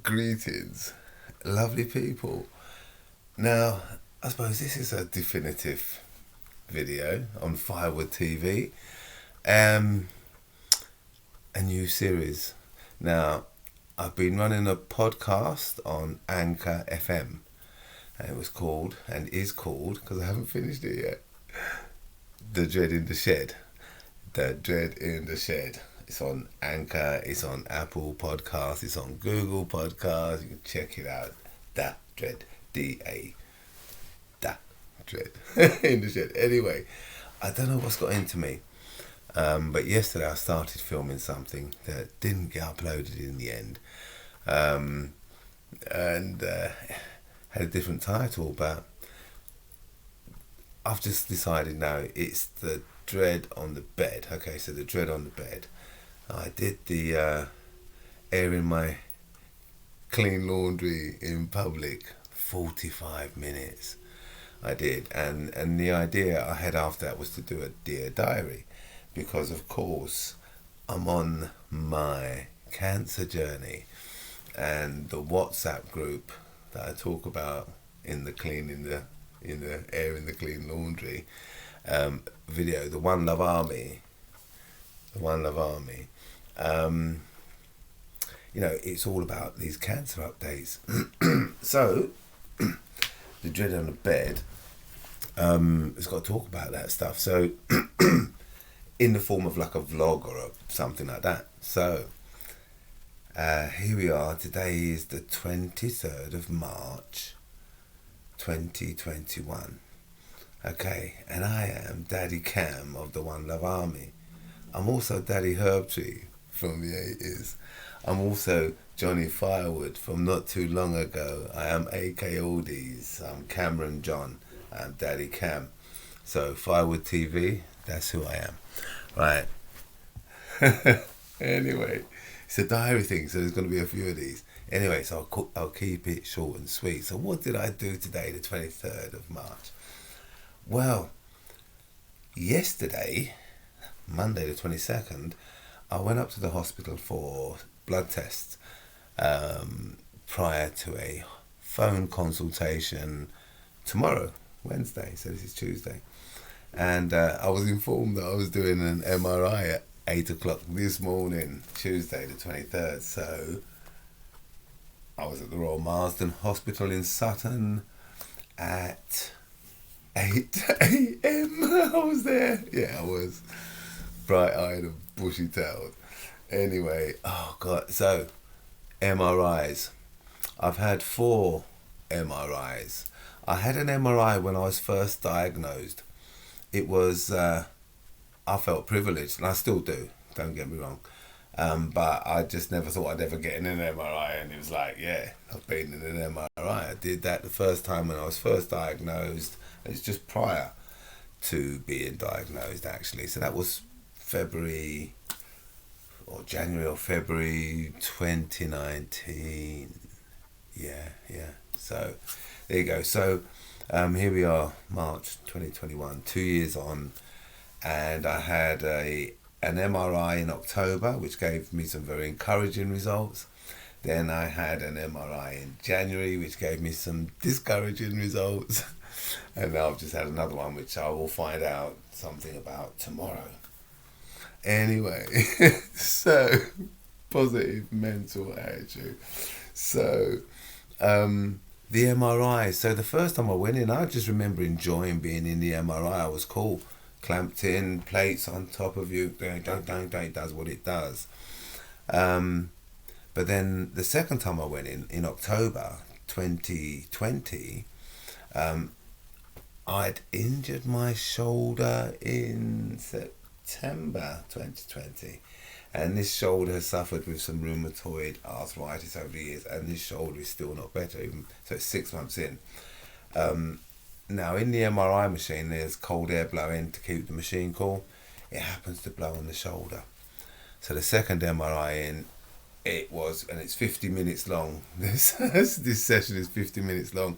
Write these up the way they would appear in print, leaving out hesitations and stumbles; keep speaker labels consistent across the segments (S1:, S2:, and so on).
S1: Greetings, lovely people. Now, I suppose this is a definitive video on Firewood TV, a new series. Now, I've been running a podcast on Anchor FM, and it was called, and is called, because I haven't finished it yet, The Dread in the Shed. The Dread in the Shed. It's on Anchor, it's on Apple Podcasts, it's on Google Podcasts. You can check it out. Da Dread, D-A, Da Dread in the Shed. Anyway, I don't know what's got into me, but yesterday I started filming something that didn't get uploaded in the end, and had a different title, but I've just decided now it's the Dread on the Bed. Okay, so the Dread on the Bed. I did the airing my clean laundry in public, 45 minutes I did, and the idea I had after that was to do a Dear Diary, because of course I'm on my cancer journey, and the WhatsApp group that I talk about in the airing the clean laundry video, the One Love Army, it's all about these cancer updates. So, the Dread on the Bed, it's got to talk about that stuff. So, in the form of like a vlog or something like that. So, here we are. Today is the 23rd of March, 2021. Okay, and I am Daddy Cam of the One Love Army. I'm also Daddy Herbtree from the 80s. I'm also Johnny Firewood from not too long ago. I am AK Oldies. I'm Cameron John. I'm Daddy Cam. So Firewood TV, that's who I am. Right. Anyway, it's a diary thing, so there's going to be a few of these. Anyway, so I'll keep it short and sweet. So what did I do today, the 23rd of March? Well, yesterday, Monday the 22nd, I went up to the hospital for blood tests prior to a phone consultation tomorrow, Wednesday, so this is Tuesday. And I was informed that I was doing an MRI at 8 o'clock this morning, Tuesday the 23rd. So I was at the Royal Marsden Hospital in Sutton at 8 a.m. I was there. Yeah, I was bright-eyed and bushy-tailed. Anyway, oh God. So, MRIs. I've had 4 MRIs. I had an MRI when I was first diagnosed. It was, I felt privileged, and I still do, don't get me wrong. But I just never thought I'd ever get in an MRI, and it was like, yeah, I've been in an MRI. I did that the first time when I was first diagnosed. It's just prior to being diagnosed, actually. So that was January or February 2019. Yeah. So there you go. So here we are, March 2021, 2 years on, and I had an MRI in October, which gave me some very encouraging results. Then I had an MRI in January, which gave me some discouraging results. And now I've just had another one, which I will find out something about tomorrow. Anyway, so positive mental attitude. So the MRI. So the first time I went in, I just remember enjoying being in the MRI. It was cool. Clamped in, plates on top of you. It does what it does. But then the second time I went in October 2020, I'd injured my shoulder in September 2020, and this shoulder has suffered with some rheumatoid arthritis over the years, and this shoulder is still not better, so it's 6 months in. Now in the MRI machine there's cold air blowing to keep the machine cool. It happens to blow on the shoulder. So the second MRI in, and it's 50 minutes long. This session is 50 minutes long.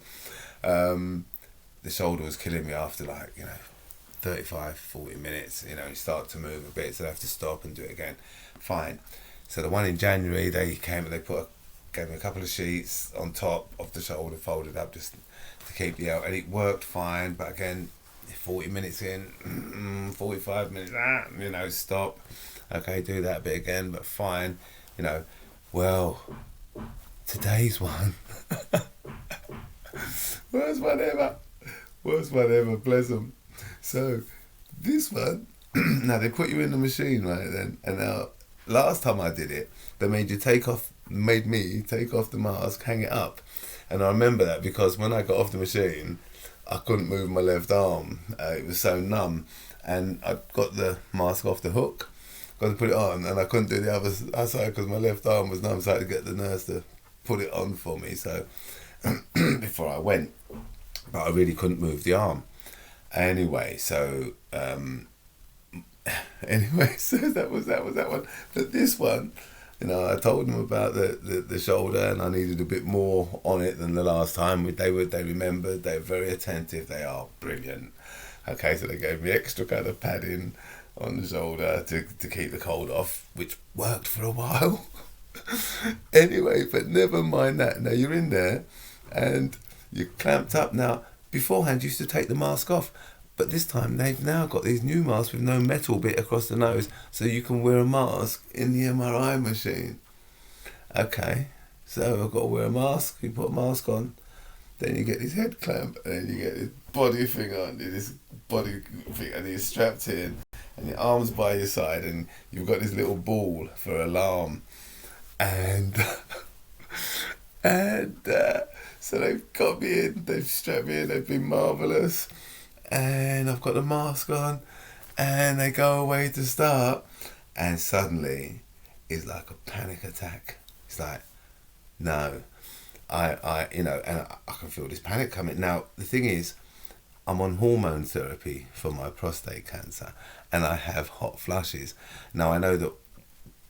S1: The shoulder was killing me after 35, 40 minutes. You start to move a bit, so I have to stop and do it again. Fine. So the one in January, they came and they put a gave me a couple of sheets on top of the shoulder, folded up just to keep the L, and it worked fine. But again, 40 minutes in, 45 minutes, stop. Okay, do that bit again, but fine, Well, today's one, worst one ever, bless them. So, this one, now they put you in the machine, right, then, and now, last time I did it, they made me take off the mask, hang it up. And I remember that because when I got off the machine, I couldn't move my left arm. It was so numb. And I got the mask off the hook, got to put it on, and I couldn't do the other side because my left arm was numb, so I had to get the nurse to put it on for me. So before I went, but I really couldn't move the arm. Anyway, so so that was that one. But this one, I told them about the shoulder, and I needed a bit more on it than the last time. They remembered. They were very attentive. They are brilliant. Okay, so they gave me extra kind of padding on the shoulder to keep the cold off, which worked for a while. Anyway, but never mind that. Now you're in there, and you're clamped up. Now, beforehand, you used to take the mask off. But this time, they've now got these new masks with no metal bit across the nose, so you can wear a mask in the MRI machine. Okay, so I've got to wear a mask. You put a mask on, then you get this head clamp, and then you get this body thing on, and you're strapped in, and your arms by your side, and you've got this little ball for alarm. And so they've got me in, they've strapped me in, they've been marvellous. And I've got the mask on, and they go away to start, and suddenly it's like a panic attack. It's like, no, and I can feel this panic coming. Now, the thing is, I'm on hormone therapy for my prostate cancer, and I have hot flushes. Now, I know that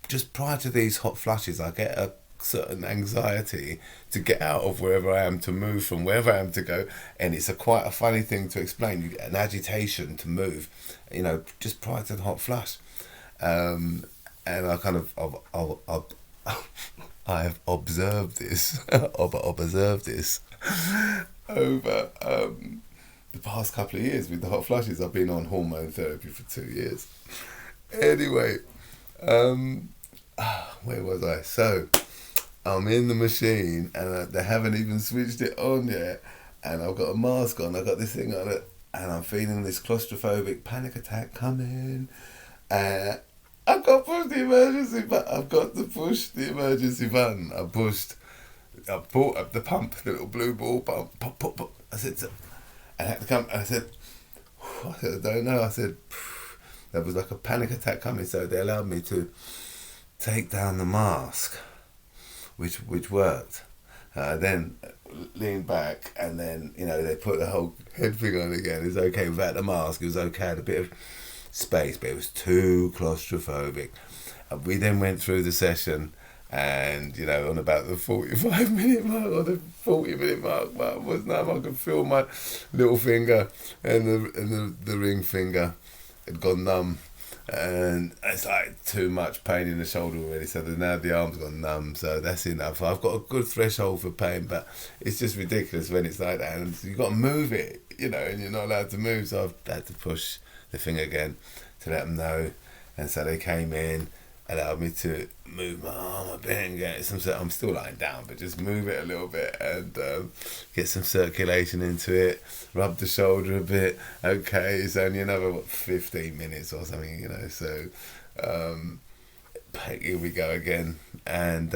S1: just prior to these hot flushes, I get a certain anxiety to get out of wherever I am, to move from wherever I am to go, and it's quite a funny thing to explain. You get an agitation to move, just prior to the hot flush, and I kind of I have observed this over the past couple of years with the hot flushes. I've been on hormone therapy for 2 years. Anyway, where was I? So I'm in the machine, and they haven't even switched it on yet, and I've got a mask on, I've got this thing on it, and I'm feeling this claustrophobic panic attack coming, and I've got to push the emergency button. I pulled up the pump, the little blue ball pump, pop. I said, and I had to come, and I said, I don't know, I said, there was like a panic attack coming, so they allowed me to take down the mask, which worked. Then leaned back, and then they put the whole head thing on again. It was okay without the mask. It was okay, had a bit of space, but it was too claustrophobic. And we then went through the session, and on about the 45-minute mark or the 40-minute mark, I could feel my little finger and the ring finger had gone numb. And it's like too much pain in the shoulder already, so now the arm's gone numb, so that's enough. I've got a good threshold for pain, but it's just ridiculous when it's like that, and you've got to move it, and you're not allowed to move, so I've had to push the thing again to let them know. And so they came in, allowed me to move my arm a bit and get some, I'm still lying down, but just move it a little bit and get some circulation into it, rub the shoulder a bit. Okay, it's only another 15 minutes or something, so here we go again. And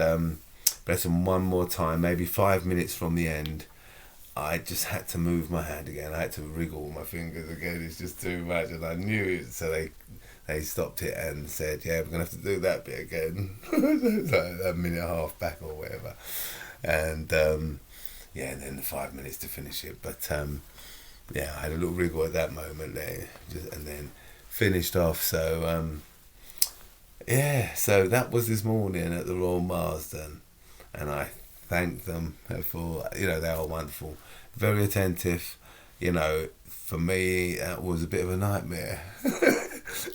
S1: bless them, one more time, maybe 5 minutes from the end, I just had to move my hand again. I had to wriggle my fingers again. It's just too much, and I knew it, so they stopped it and said, yeah, we're going to have to do that bit again. It's like a minute and a half back or whatever. And, and then the 5 minutes to finish it. But, I had a little wriggle at that moment there, and then finished off. So, so that was this morning at the Royal Marsden. And I thank them for, they are wonderful, very attentive. For me, that was a bit of a nightmare.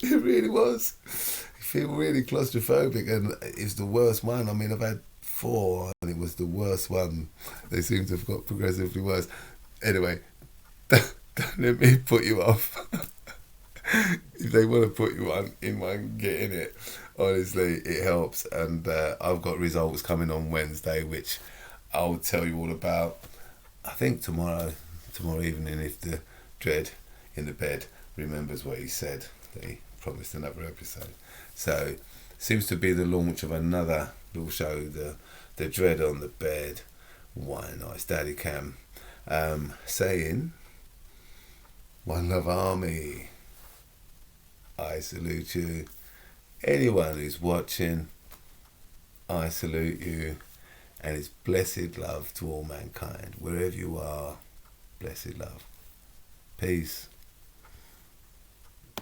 S1: It really was. I feel really claustrophobic, and it's the worst one. I mean, I've had 4 and it was the worst one. They seem to have got progressively worse. Anyway, don't let me put you off. If they want to put you in one, get in it. Honestly, it helps. And I've got results coming on Wednesday, which I'll tell you all about. I think tomorrow evening, if the dread in the bed remembers what he said, that he promised another episode. So, seems to be the launch of another little show, the dread on the bed. Why nice, Daddy Cam, saying, "One Love Army. I salute you. Anyone who's watching, I salute you. And it's blessed love to all mankind. Wherever you are, blessed love. Peace."